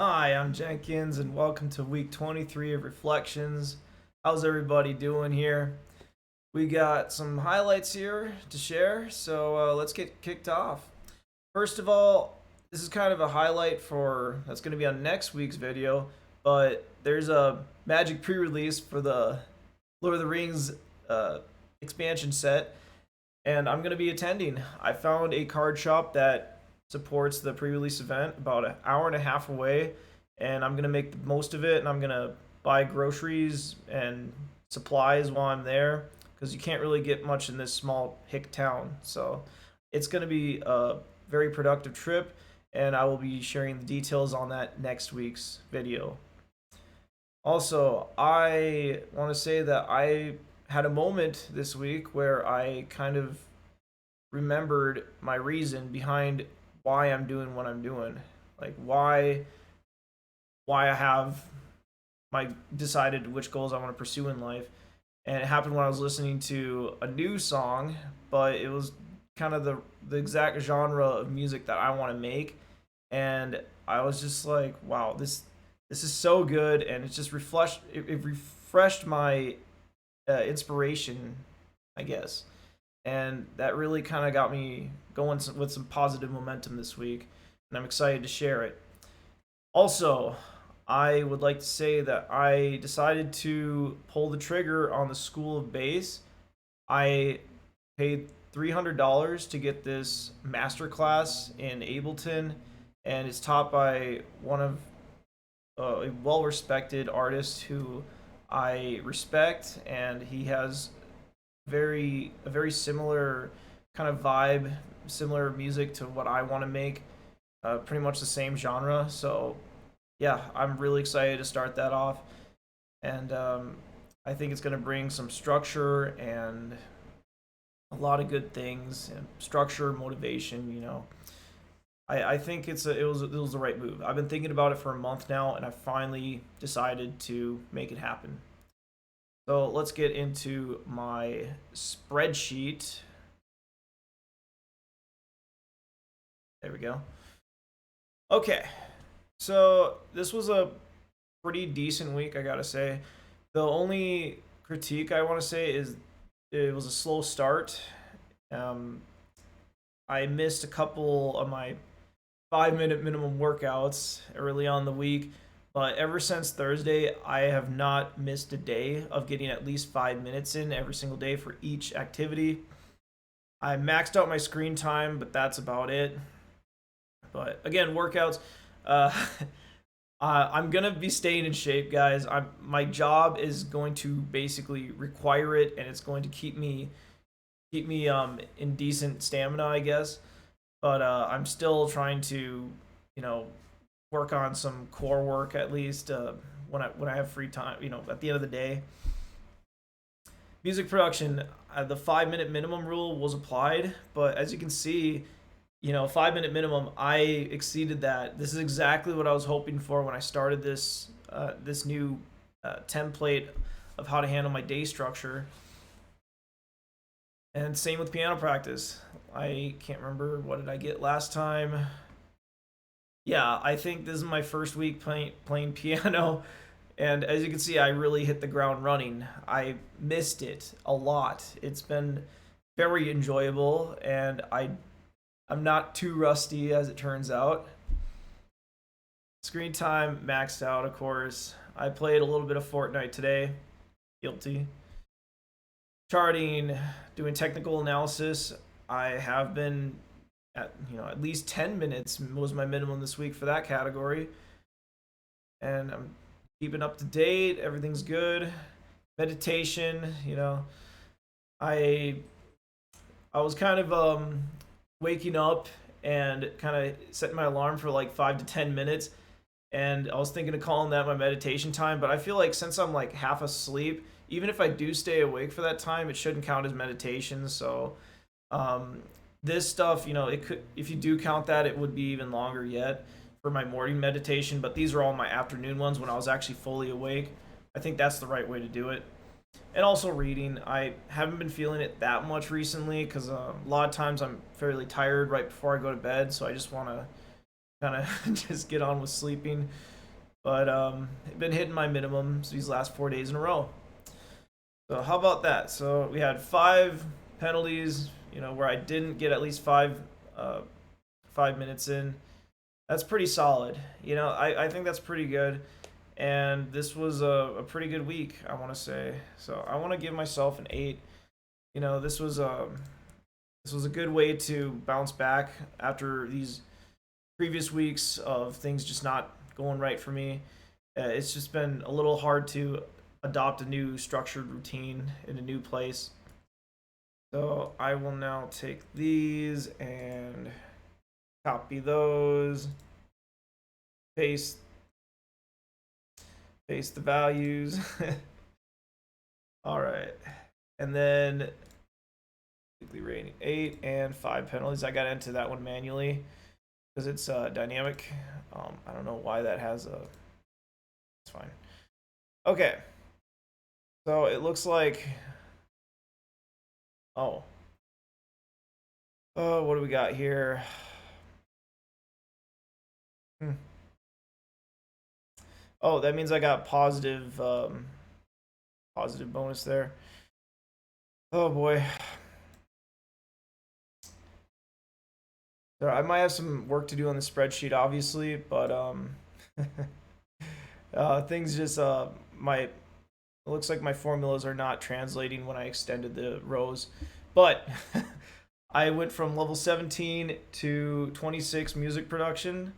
Hi, I'm Jenkins, and welcome to week 23 of Reflections. How's everybody doing here? We got some highlights here to share, so let's get kicked off. First of all, this is kind of a highlight that's going to be on next week's video, but there's a magic pre release for the Lord of the Rings uh, expansion set, and I'm going to be attending. I found a card shop that supports the pre-release event about an hour and a half away, and I'm going to make the most of it, and I'm going to buy groceries and supplies while I'm there because you can't really get much in this small hick town. So it's going to be a very productive trip, and I will be sharing the details on that next week's video. Also, I want to say that I had a moment this week where I kind of remembered my reason behind why I'm doing what I'm doing. Like why I have my decided which goals I want to pursue in life. And it happened when I was listening to a new song, but it was kind of the exact genre of music that I want to make. And I was just like, wow, this is so good, and it refreshed my inspiration, I guess, and that really kind of got me going with some positive momentum this week, and I'm excited to share it. Also, I would like to say that I decided to pull the trigger on the School of Bass. I paid $300 to get this masterclass in Ableton, and it's taught by one of a well-respected artist who I respect, and he has a very similar kind of vibe, similar music to what I want to make. Pretty much the same genre. So yeah, I'm really excited to start that off, and I think it's going to bring some structure and a lot of good things. And structure, motivation. I think it was the right move. I've been thinking about it for a month now, and I finally decided to make it happen. So let's get into my spreadsheet. There we go. Okay, so this was a pretty decent week, I gotta say. The only critique I want to say is it was a slow start. Um, I missed a couple of my 5 minute minimum workouts early on the week, but ever since Thursday, I have not missed a day of getting at least 5 minutes in every single day for each activity. I maxed out my screen time, but that's about it. But again, workouts. Uh, I'm gonna be staying in shape, guys. My job is going to basically require it, and it's going to keep me in decent stamina, I guess. But I'm still trying to, you know, work on some core work at least when I have free time. At the end of the day, music production, the 5 minute minimum rule was applied, but as you can see, 5 minute minimum, I exceeded that. This is exactly what I was hoping for when I started this new template of how to handle my day structure. And same with piano practice. I can't remember what did I get last time. Yeah, I think this is my first week playing piano, and as you can see, I really hit the ground running. I missed it a lot. It's been very enjoyable, and I'm not too rusty as it turns out. Screen time maxed out, of course. I played a little bit of Fortnite today. Guilty. Charting, doing technical analysis. I have been at least 10 minutes was my minimum this week for that category. And I'm keeping up to date. Everything's good. Meditation, I I was kind of waking up and kind of setting my alarm for like 5 to 10 minutes, and I was thinking of calling that my meditation time. But I feel like since I'm like half asleep, even if I do stay awake for that time, it shouldn't count as meditation. So this stuff, it could, if you do count that, it would be even longer yet for my morning meditation. But these are all my afternoon ones when I was actually fully awake. I think that's the right way to do it. And also reading. I haven't been feeling it that much recently because a lot of times I'm fairly tired right before I go to bed, so I just want to kind of just get on with sleeping. But I've been hitting my minimums these last 4 days in a row. So how about that? So we had 5 penalties, where I didn't get at least 5 minutes in. That's pretty solid. I think that's pretty good. And this was a pretty good week, I want to say. So I want to give myself an 8. This was a good way to bounce back after these previous weeks of things just not going right for me. It's just been a little hard to adopt a new structured routine in a new place. So I will now take these and copy those, paste the values. All right, and then weekly rating 8 and 5 penalties. I got into that one manually because it's dynamic. I don't know why that has a. It's fine. Okay, so it looks like. Oh, what do we got here? Oh, that means I got positive bonus there. Oh boy. So I might have some work to do on the spreadsheet, obviously, but things just might. It looks like my formulas are not translating when I extended the rows, but I went from level 17 to 26 music production.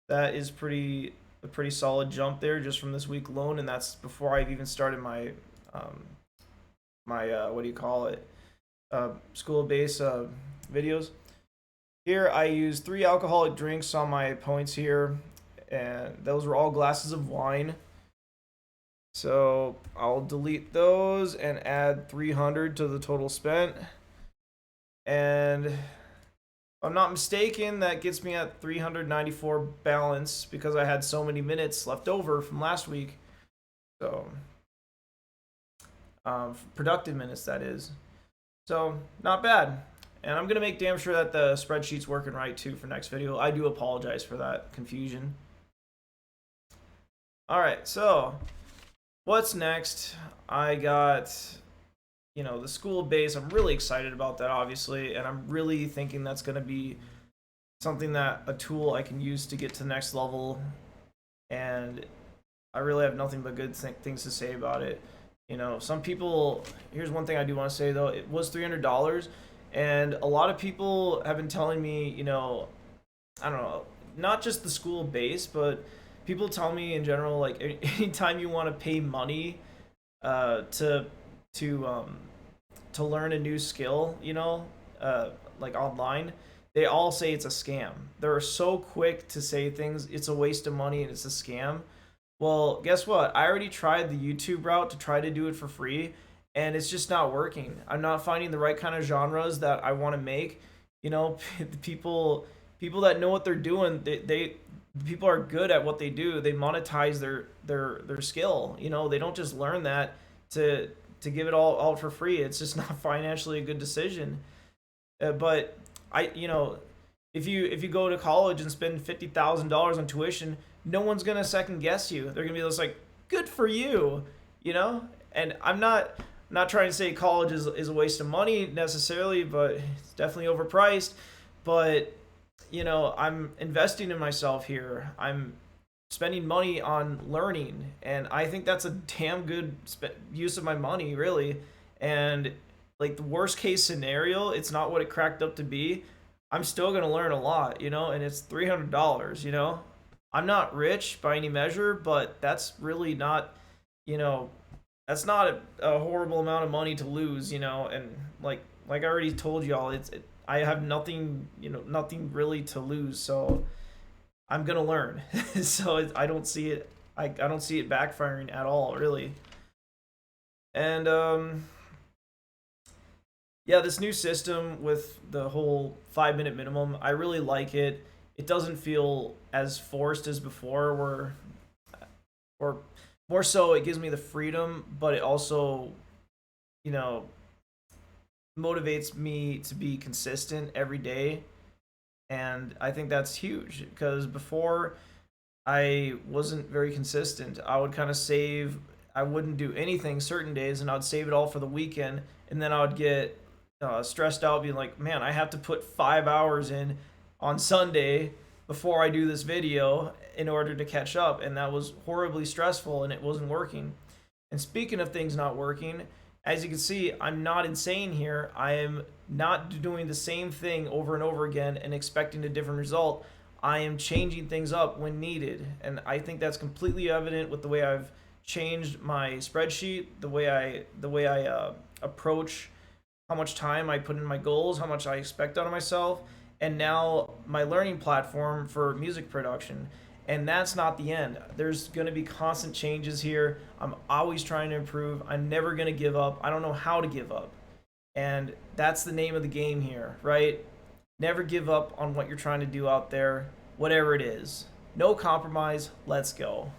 That is a pretty solid jump there just from this week alone, and that's before I've even started my what do you call it, school base videos. Here I used 3 alcoholic drinks on my points here, and those were all glasses of wine. So I'll delete those and add 300 to the total spent. And if I'm not mistaken, that gets me at 394 balance because I had so many minutes left over from last week. So productive minutes, that is. So not bad. And I'm going to make damn sure that the spreadsheet's working right too for next video. I do apologize for that confusion. All right, so what's next? I got, the school base. I'm really excited about that, obviously, and I'm really thinking that's going to be something a tool I can use to get to the next level. And I really have nothing but good things to say about it. Some people. Here's one thing I do want to say though. It was $300, and a lot of people have been telling me, I don't know, not just the school base, but people tell me in general, like anytime you want to pay money to learn a new skill, like online, they all say it's a scam. They're so quick to say things, it's a waste of money and it's a scam. Well, guess what? I already tried the YouTube route to try to do it for free, and it's just not working. I'm not finding the right kind of genres that I want to make. People that know what they're doing, they people are good at what they do. They monetize their skill. They don't just learn that to give it all for free. It's just not financially a good decision. But if you go to college and spend $50,000 on tuition, no one's gonna second guess you. They're gonna be just like, good for you, And I'm not trying to say college is a waste of money necessarily, but it's definitely overpriced. But I'm investing in myself here. I'm spending money on learning, and I think that's a damn good use of my money, really. And like the worst case scenario, it's not what it cracked up to be. I'm still gonna learn a lot, and it's $300. I'm not rich by any measure, but that's really not, that's not a horrible amount of money to lose, And like I already told y'all, I have nothing, nothing really to lose, so I'm gonna learn. So I don't see it. I don't see it backfiring at all, really. And yeah, this new system with the whole 5 minute minimum, I really like it. It doesn't feel as forced as before, or more so, it gives me the freedom, but it also, motivates me to be consistent every day. And I think that's huge because before I wasn't very consistent. I would kind of save, I wouldn't do anything certain days, and I would save it all for the weekend. And then I would get stressed out, being like, man, I have to put 5 hours in on Sunday before I do this video in order to catch up. And that was horribly stressful and it wasn't working. And speaking of things not working, as you can see, I'm not insane here. I am not doing the same thing over and over again and expecting a different result. I am changing things up when needed. And I think that's completely evident with the way I've changed my spreadsheet, the way I approach how much time I put in my goals, how much I expect out of myself, and now my learning platform for music production. And that's not the end. There's going to be constant changes here. I'm always trying to improve. I'm never going to give up. I don't know how to give up. And that's the name of the game here, right? Never give up on what you're trying to do out there, whatever it is. No compromise. Let's go.